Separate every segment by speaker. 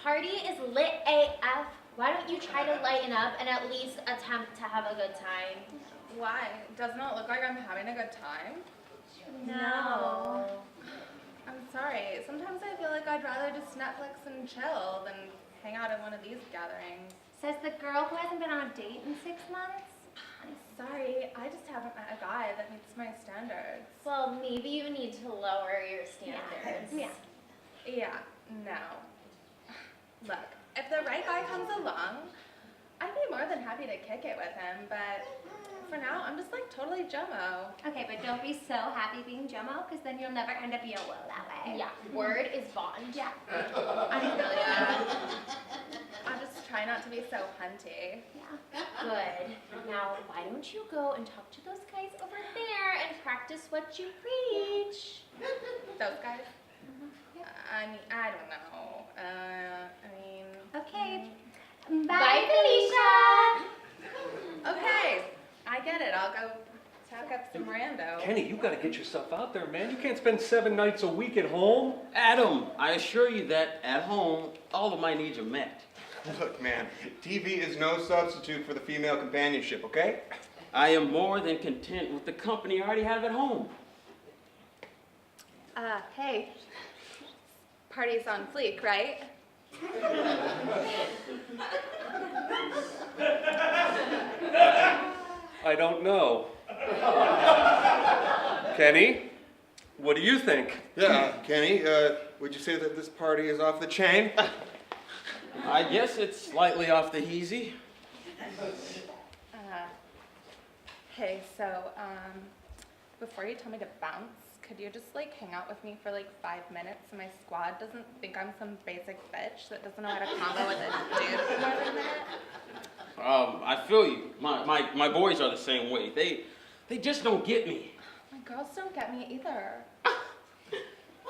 Speaker 1: party is lit AF. Why don't you try to lighten up and at least attempt to have a good time?
Speaker 2: Why? Doesn't it look like I'm having a good time?
Speaker 1: No.
Speaker 2: I'm sorry. Sometimes I feel like I'd rather just Netflix and chill than hang out at one of these gatherings.
Speaker 1: Says the girl who hasn't been on a date in 6 months?
Speaker 2: I'm sorry. I just haven't met a guy that meets my standards.
Speaker 1: Well, maybe you need to lower your standards.
Speaker 2: Yeah, no. Look, if the right guy comes along, I'd be more than happy to kick it with him, but for now, I'm just like totally Jomo.
Speaker 1: Okay, but don't be so happy being Jomo, because then you'll never end up YOLO that way. Yeah, word is bond. Yeah.
Speaker 2: I really am. I just try not to be so hunty.
Speaker 1: Yeah. Good. Now, why don't you go and talk to those guys over there and practice what you preach?
Speaker 2: Those guys?
Speaker 1: Yeah.
Speaker 2: I mean, I don't know.
Speaker 1: Okay. Bye, Felicia.
Speaker 2: Okay. I get it. I'll go talk up some rando.
Speaker 3: Kenny, you gotta get yourself out there, man. You can't spend 7 nights a week at home.
Speaker 4: Adam, I assure you that at home, all of my needs are met.
Speaker 5: Look, man, TV is no substitute for the female companionship, okay?
Speaker 4: I am more than content with the company I already have at home.
Speaker 2: Hey. Party's on fleek, right?
Speaker 3: I don't know. Kenny, what do you think?
Speaker 5: Yeah, Kenny, would you say that this party is off the chain?
Speaker 4: I guess it's slightly off the heezy.
Speaker 2: Hey, so, before you tell me to bounce, could you just, like, hang out with me for, like, 5 minutes so my squad doesn't think I'm some basic bitch that doesn't know how to combo with a dude for more than a minute?
Speaker 4: I feel you. My boys are the same way. They just don't get me.
Speaker 2: My girls don't get me either.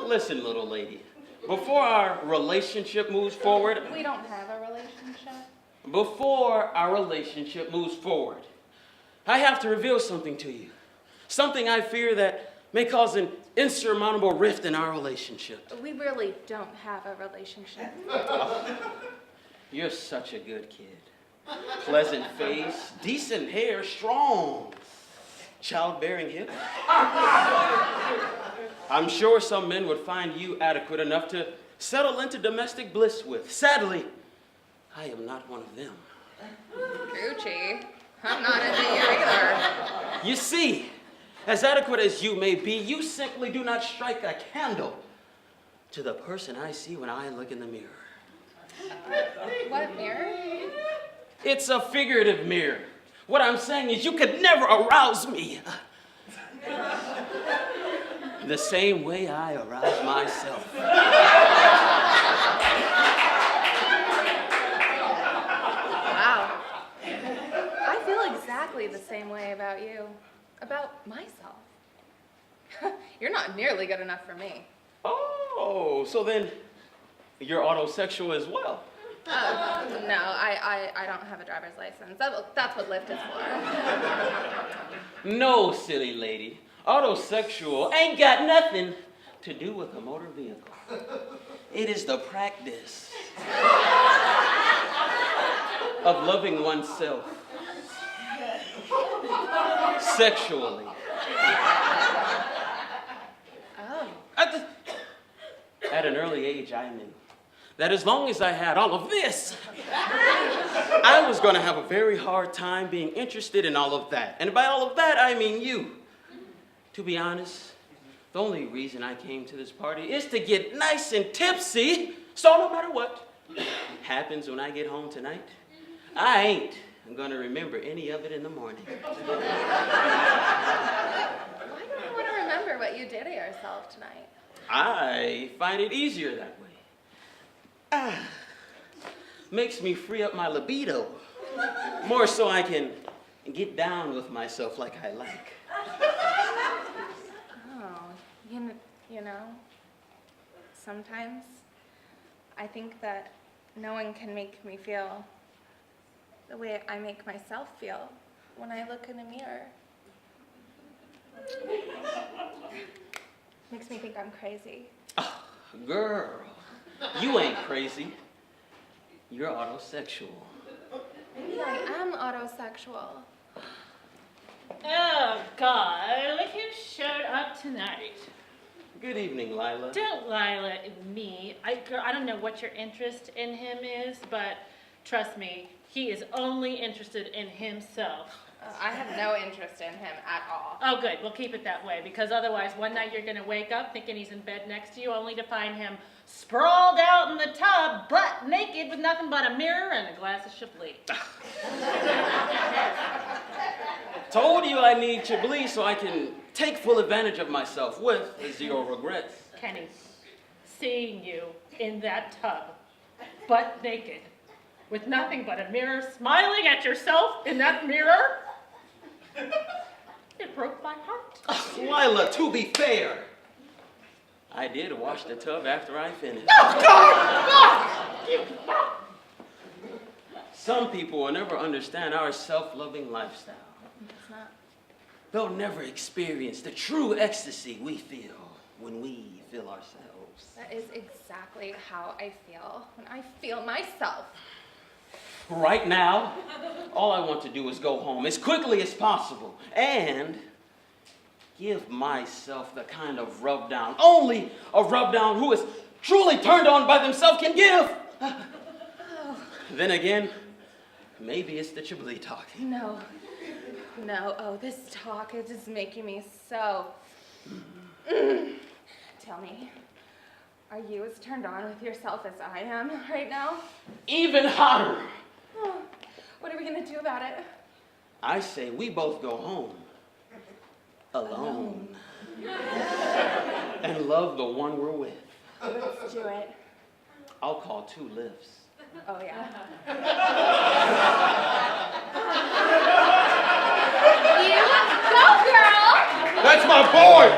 Speaker 4: Listen, little lady. Before our relationship moves forward...
Speaker 2: We don't have a relationship.
Speaker 4: Before our relationship moves forward, I have to reveal something to you. Something I fear that may cause an insurmountable rift in our relationship.
Speaker 2: We really don't have a relationship.
Speaker 4: You're such a good kid. Pleasant face, decent hair, strong, childbearing hips. I'm sure some men would find you adequate enough to settle into domestic bliss with. Sadly, I am not one of them.
Speaker 2: Gucci, I'm not into you either.
Speaker 4: You see, as adequate as you may be, you simply do not strike a candle to the person I see when I look in the mirror.
Speaker 2: What mirror?
Speaker 4: It's a figurative mirror. What I'm saying is you could never arouse me the same way I arouse myself.
Speaker 2: Wow. I feel exactly the same way about you. About myself. You're not nearly good enough for me.
Speaker 4: Oh, so then you're autosexual as well.
Speaker 2: No, I don't have a driver's license. That's what Lyft is for.
Speaker 4: No, silly lady. Autosexual ain't got nothing to do with a motor vehicle. It is the practice of loving oneself sexually.
Speaker 2: Oh.
Speaker 4: At an early age, I knew that as long as I had all of this, I was going to have a very hard time being interested in all of that. And by all of that, I mean you. To be honest, the only reason I came to this party is to get nice and tipsy, so no matter what happens when I get home tonight, I ain't going to remember any of it in the morning.
Speaker 2: Why don't you want to remember what you did to yourself tonight?
Speaker 4: I find it easier that way. Makes me free up my libido, more so I can get down with myself like I like.
Speaker 2: Oh, you know, sometimes I think that no one can make me feel the way I make myself feel when I look in a mirror. Makes me think I'm crazy.
Speaker 4: Oh, girl, you ain't crazy. You're autosexual.
Speaker 2: Maybe I am autosexual.
Speaker 6: Oh, God, look who showed up tonight.
Speaker 4: Good evening, Lila.
Speaker 6: Don't Lila me. Girl, I don't know what your interest in him is, but trust me, he is only interested in himself.
Speaker 2: I have no interest in him at all.
Speaker 6: Oh, good. We'll keep it that way, because otherwise one night you're going to wake up thinking he's in bed next to you, only to find him sprawled out in the tub, butt naked, with nothing but a mirror and a glass of Chablis.
Speaker 4: Told you I need Chablis so I can take full advantage of myself with zero regrets.
Speaker 6: Kenny, seeing you in that tub, butt naked, with nothing but a mirror, smiling at yourself in that mirror, it broke my heart.
Speaker 4: Lila, to be fair, I did wash the tub after I finished. Some people will never understand our self-loving lifestyle.
Speaker 2: It's not.
Speaker 4: They'll never experience the true ecstasy we feel when we feel ourselves.
Speaker 2: That is exactly how I feel when I feel myself.
Speaker 4: Right now, all I want to do is go home as quickly as possible and give myself the kind of rub down only a rub down who is truly turned on by themselves can give. Then again, maybe it's the Chablis talking.
Speaker 2: No. Oh, this talk is just making me so. Tell me, are you as turned on with yourself as I am right now?
Speaker 4: Even hotter.
Speaker 2: Oh, what are we gonna do about it?
Speaker 4: I say we both go home alone and love the one we're with.
Speaker 2: Let's do it.
Speaker 4: I'll call 2 lifts.
Speaker 2: Oh, yeah.
Speaker 1: You go, girl!
Speaker 5: That's my boy!